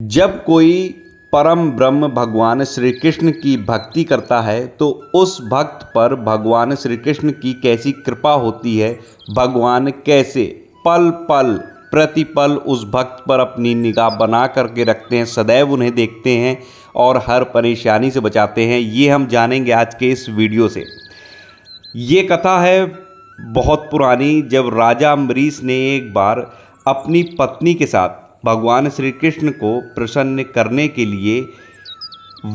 जब कोई परम ब्रह्म भगवान श्री कृष्ण की भक्ति करता है तो उस भक्त पर भगवान श्री कृष्ण की कैसी कृपा होती है। भगवान कैसे पल पल प्रतिपल उस भक्त पर अपनी निगाह बना करके रखते हैं, सदैव उन्हें देखते हैं और हर परेशानी से बचाते हैं, ये हम जानेंगे आज के इस वीडियो से। ये कथा है बहुत पुरानी, जब राजा अम्बरीश ने एक बार अपनी पत्नी के साथ भगवान श्री कृष्ण को प्रसन्न करने के लिए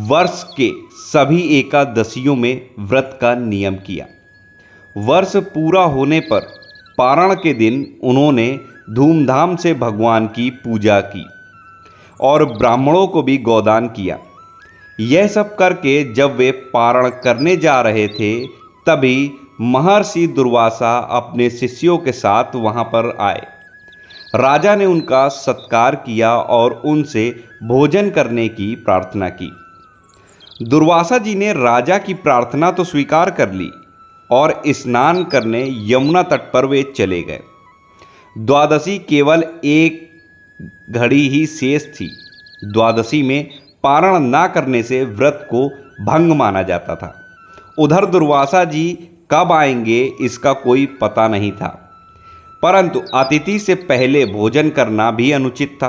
वर्ष के सभी एकादशियों में व्रत का नियम किया। वर्ष पूरा होने पर पारण के दिन उन्होंने धूमधाम से भगवान की पूजा की और ब्राह्मणों को भी गोदान किया। यह सब करके जब वे पारण करने जा रहे थे तभी महर्षि दुर्वासा अपने शिष्यों के साथ वहां पर आए। राजा ने उनका सत्कार किया और उनसे भोजन करने की प्रार्थना की। दुर्वासा जी ने राजा की प्रार्थना तो स्वीकार कर ली और स्नान करने यमुना तट पर वे चले गए। द्वादशी केवल एक घड़ी ही शेष थी। द्वादशी में पारण ना करने से व्रत को भंग माना जाता था। उधर दुर्वासा जी कब आएंगे इसका कोई पता नहीं था, परंतु अतिथि से पहले भोजन करना भी अनुचित था।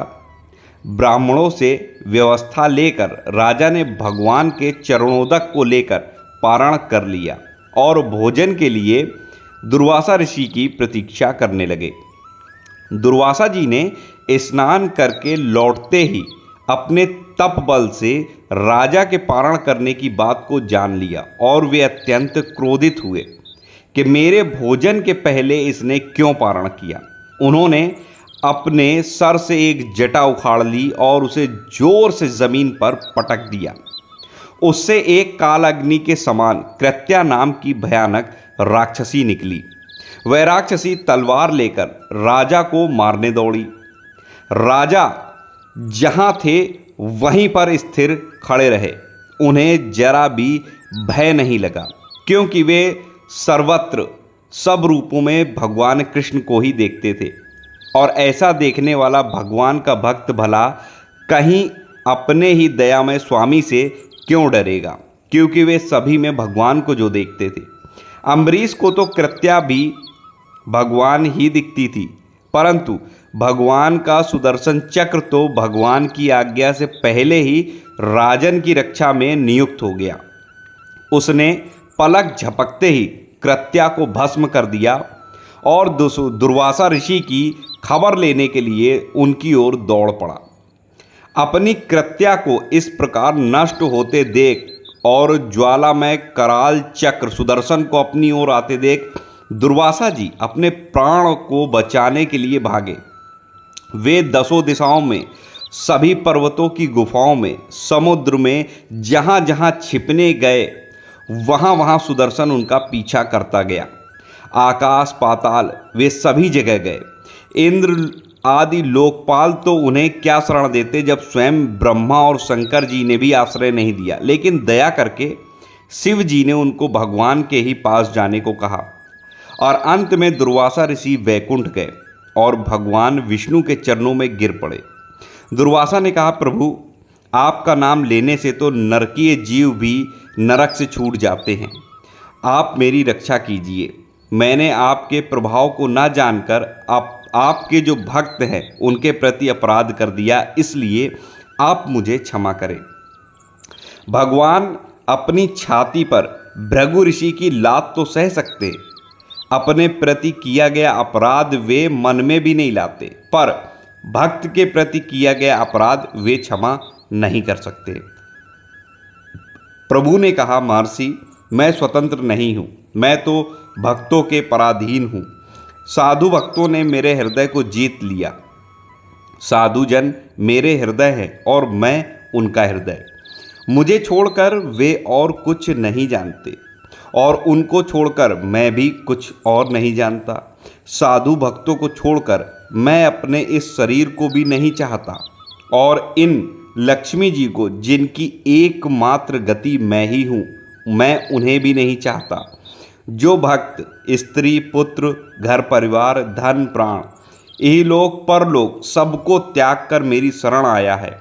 ब्राह्मणों से व्यवस्था लेकर राजा ने भगवान के चरणोदक को लेकर पारण कर लिया और भोजन के लिए दुर्वासा ऋषि की प्रतीक्षा करने लगे। दुर्वासा जी ने स्नान करके लौटते ही अपने तप बल से राजा के पारण करने की बात को जान लिया और वे अत्यंत क्रोधित हुए कि मेरे भोजन के पहले इसने क्यों पारण किया। उन्होंने अपने सर से एक जटा उखाड़ ली और उसे जोर से जमीन पर पटक दिया। उससे एक काल अग्नि के समान कृत्या नाम की भयानक राक्षसी निकली। वह राक्षसी तलवार लेकर राजा को मारने दौड़ी। राजा जहां थे वहीं पर स्थिर खड़े रहे। उन्हें जरा भी भय नहीं लगा, क्योंकि वे सर्वत्र सब रूपों में भगवान कृष्ण को ही देखते थे और ऐसा देखने वाला भगवान का भक्त भला कहीं अपने ही दयामय स्वामी से क्यों डरेगा, क्योंकि वे सभी में भगवान को जो देखते थे। अम्बरीश को तो कृत्या भी भगवान ही दिखती थी, परंतु भगवान का सुदर्शन चक्र तो भगवान की आज्ञा से पहले ही राजन की रक्षा में नियुक्त हो गया। उसने पलक झपकते ही कृत्या को भस्म कर दिया और दुर्वासा ऋषि की खबर लेने के लिए उनकी ओर दौड़ पड़ा। अपनी कृत्या को इस प्रकार नष्ट होते देख और ज्वालामय कराल चक्र सुदर्शन को अपनी ओर आते देख दुर्वासा जी अपने प्राण को बचाने के लिए भागे। वे दसों दिशाओं में, सभी पर्वतों की गुफाओं में, समुद्र में, जहाँ जहाँ छिपने गए वहाँ वहाँ सुदर्शन उनका पीछा करता गया। आकाश पाताल वे सभी जगह गए। इंद्र आदि लोकपाल तो उन्हें क्या शरण देते, जब स्वयं ब्रह्मा और शंकर जी ने भी आश्रय नहीं दिया। लेकिन दया करके शिव जी ने उनको भगवान के ही पास जाने को कहा और अंत में दुर्वासा ऋषि वैकुंठ गए और भगवान विष्णु के चरणों में गिर पड़े। दुर्वासा ने कहा, प्रभु आपका नाम लेने से तो नरकीय जीव भी नरक से छूट जाते हैं। आप मेरी रक्षा कीजिए। मैंने आपके प्रभाव को न जानकर आपके जो भक्त हैं उनके प्रति अपराध कर दिया, इसलिए आप मुझे क्षमा करें। भगवान अपनी छाती पर भृगु ऋषि की लात तो सह सकते, अपने प्रति किया गया अपराध वे मन में भी नहीं लाते, पर भक्त के प्रति किया गया अपराध वे क्षमा नहीं कर सकते। प्रभु ने कहा, महर्षि मैं स्वतंत्र नहीं हूँ, मैं तो भक्तों के पराधीन हूँ। साधु भक्तों ने मेरे हृदय को जीत लिया। साधु जन मेरे हृदय हैं और मैं उनका हृदय। मुझे छोड़कर वे और कुछ नहीं जानते और उनको छोड़कर मैं भी कुछ और नहीं जानता। साधु भक्तों को छोड़कर मैं अपने इस शरीर को भी नहीं चाहता और इन लक्ष्मी जी को, जिनकी एकमात्र गति मैं ही हूँ, मैं उन्हें भी नहीं चाहता। जो भक्त स्त्री पुत्र घर परिवार धन प्राण इहलोक परलोक सबको त्याग कर मेरी शरण आया है,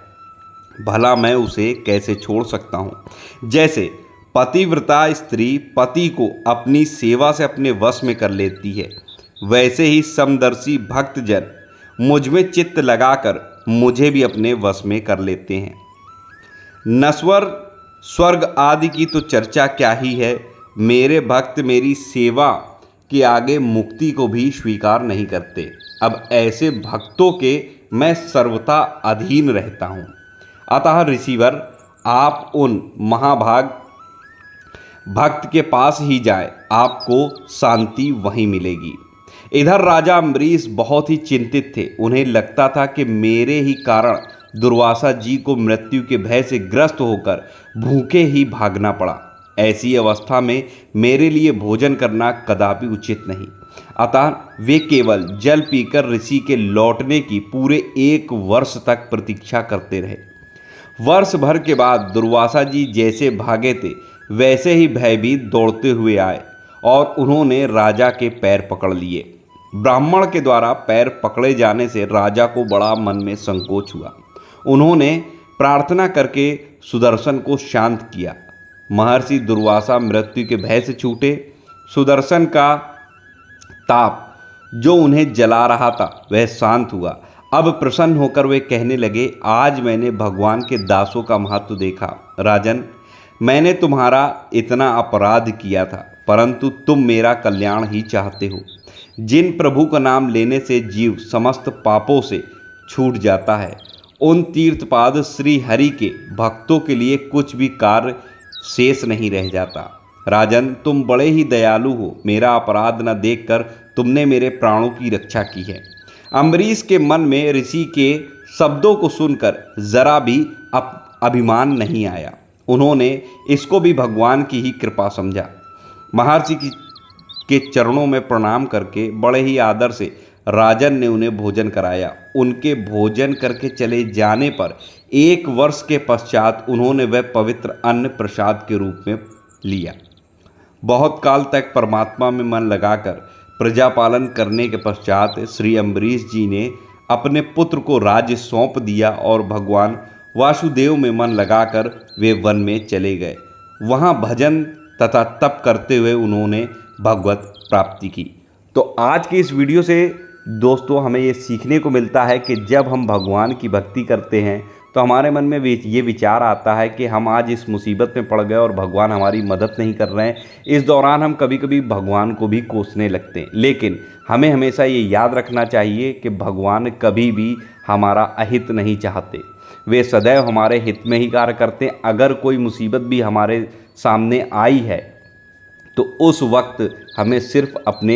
भला मैं उसे कैसे छोड़ सकता हूँ। जैसे पतिव्रता स्त्री पति को अपनी सेवा से अपने वश में कर लेती है, वैसे ही समदर्शी भक्तजन मुझ में चित्त लगाकर मुझे भी अपने वश में कर लेते हैं। नश्वर स्वर्ग आदि की तो चर्चा क्या ही है, मेरे भक्त मेरी सेवा के आगे मुक्ति को भी स्वीकार नहीं करते। अब ऐसे भक्तों के मैं सर्वथा अधीन रहता हूँ। अतः ऋषिवर, आप उन महाभाग भक्त के पास ही जाएं, आपको शांति वहीं मिलेगी। इधर राजा अम्बरीश बहुत ही चिंतित थे। उन्हें लगता था कि मेरे ही कारण दुर्वासा जी को मृत्यु के भय से ग्रस्त होकर भूखे ही भागना पड़ा। ऐसी अवस्था में मेरे लिए भोजन करना कदापि उचित नहीं। अतः वे केवल जल पीकर ऋषि के लौटने की पूरे 1 वर्ष तक प्रतीक्षा करते रहे। वर्ष भर के बाद दुर्वासा जी जैसे भागे थे वैसे ही भयभीत दौड़ते हुए आए और उन्होंने राजा के पैर पकड़ लिए। ब्राह्मण के द्वारा पैर पकड़े जाने से राजा को बड़ा मन में संकोच हुआ। उन्होंने प्रार्थना करके सुदर्शन को शांत किया। महर्षि दुर्वासा मृत्यु के भय से छूटे। सुदर्शन का ताप जो उन्हें जला रहा था वह शांत हुआ। अब प्रसन्न होकर वे कहने लगे, आज मैंने भगवान के दासों का महत्व देखा। राजन, मैंने तुम्हारा इतना अपराध किया था, परंतु तुम मेरा कल्याण ही चाहते हो। जिन प्रभु का नाम लेने से जीव समस्त पापों से छूट जाता है, उन तीर्थपाद श्री हरि के भक्तों के लिए कुछ भी कार्य शेष नहीं रह जाता। राजन, तुम बड़े ही दयालु हो। मेरा अपराध न देखकर तुमने मेरे प्राणों की रक्षा की है। अम्बरीश के मन में ऋषि के शब्दों को सुनकर जरा भी अभिमान नहीं आया। उन्होंने इसको भी भगवान की ही कृपा समझा। महर्षि के चरणों में प्रणाम करके बड़े ही आदर से राजन ने उन्हें भोजन कराया। उनके भोजन करके चले जाने पर 1 वर्ष के पश्चात उन्होंने वह पवित्र अन्न प्रसाद के रूप में लिया। बहुत काल तक परमात्मा में मन लगाकर प्रजा पालन करने के पश्चात श्री अम्बरीश जी ने अपने पुत्र को राज्य सौंप दिया और भगवान वासुदेव में मन लगाकर वे वन में चले गए। वहाँ भजन तथा तप करते हुए उन्होंने भगवत प्राप्ति की। तो आज की इस वीडियो से दोस्तों हमें ये सीखने को मिलता है कि जब हम भगवान की भक्ति करते हैं तो हमारे मन में ये विचार आता है कि हम आज इस मुसीबत में पड़ गए और भगवान हमारी मदद नहीं कर रहे हैं। इस दौरान हम कभी कभी भगवान को भी कोसने लगते हैं, लेकिन हमें हमेशा ये याद रखना चाहिए कि भगवान कभी भी हमारा अहित नहीं चाहते। वे सदैव हमारे हित में ही कार्य करते हैं। अगर कोई मुसीबत भी हमारे सामने आई है तो उस वक्त हमें सिर्फ अपने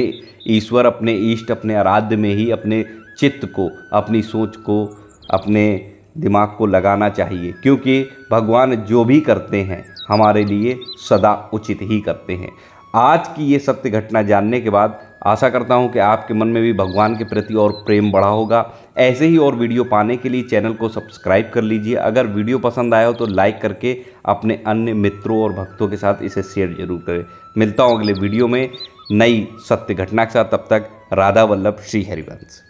ईश्वर, अपने इष्ट, अपने आराध्य में ही अपने चित्त को, अपनी सोच को, अपने दिमाग को लगाना चाहिए, क्योंकि भगवान जो भी करते हैं हमारे लिए सदा उचित ही करते हैं। आज की ये सत्य घटना जानने के बाद आशा करता हूँ कि आपके मन में भी भगवान के प्रति और प्रेम बढ़ा होगा। ऐसे ही और वीडियो पाने के लिए चैनल को सब्सक्राइब कर लीजिए। अगर वीडियो पसंद आया हो तो लाइक करके अपने अन्य मित्रों और भक्तों के साथ इसे शेयर जरूर करें। मिलता हूँ अगले वीडियो में नई सत्य घटना के साथ। तब तक राधा वल्लभ श्री हरिवंश।